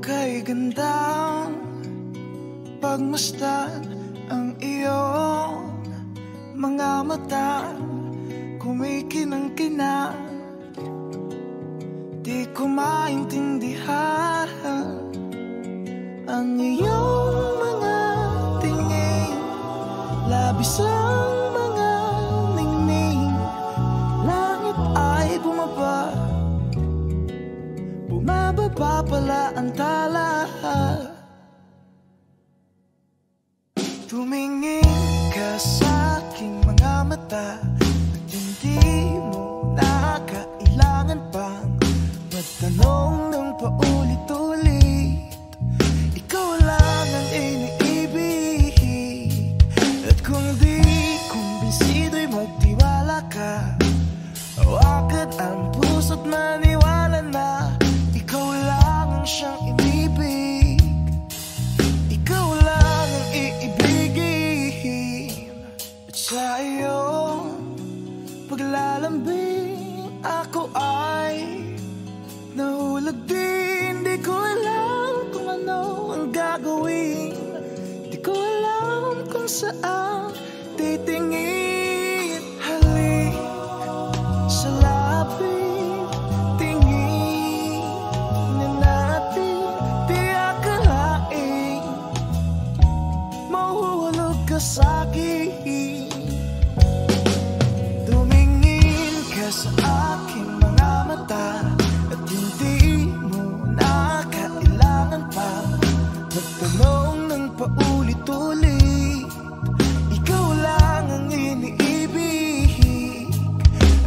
kay gandang pagmasdan ang iyong mga mata, kumikinang-kinang. Di ko maintindihan ang iyong mga tingin, labis ang mga ningning. Langit ay bumaba, bumababa pala ang tala. Tumingin ka sa aking mga mata at hindi mo na kailangan pang magtanong ng paulit-ulit. Ikaw lang ang iniibig, at kung di kumbinsido'y magtiwala ka. Hawakan ang puso't maniwala na ikaw lang ang siyang inibig. Ikaw lang ang iibigin. At sa iyong paglalambing ako ay nahulog din. Di ko alam kung ano ang gagawin, di ko alam kung saan titingin. Halik sa lapit, tingin na natin. Di akalain mahuhulog ka sa'kin. Tumingin ka sa aking mga mata at hindi mo na kailangan pa magtanong ng paulit-ulit. Ikaw lang ang iniibig,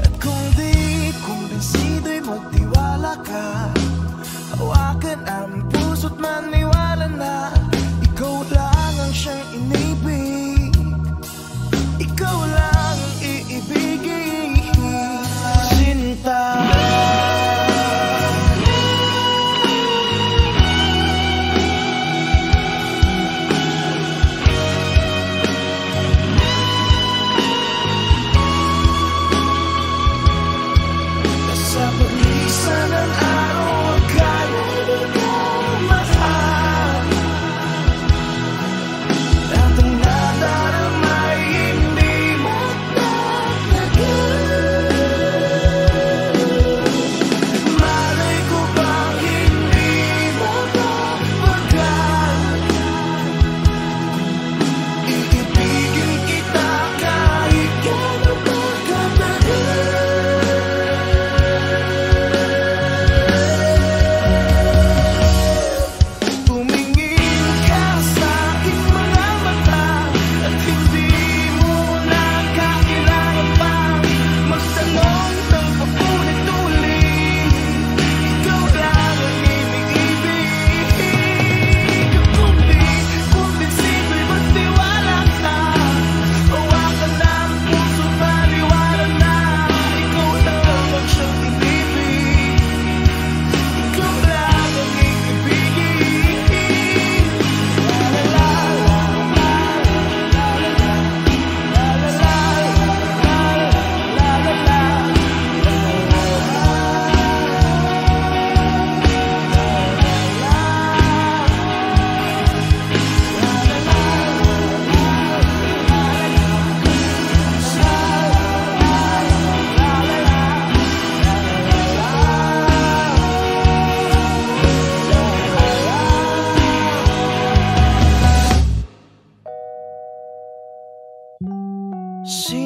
at kung di kumbinsido'y magtiwala ka. Hawakan ang puso't maniwala na ikaw lang ang siyang inibig. Ikaw lang ang iibigin, sinta. Sa paglisan ng araw, kaya di ko mahal. At ang nadaramay hindi magtatagal. Malay ko bang hindi mapapagal. Iibigin kita kahit gano'n pa katagal. Tumingin ka sa aking mga mata at hindi mo na kailangan pang magtanong ng paulit-ulit. Ikaw lang ang iniibig, at kung di kumbinsido'y magtiwala ka. Hawakan ng puso't maniwala na ikaw lang ang siyang inibig. Ikaw lang ang iibigin. La la la la la la la la See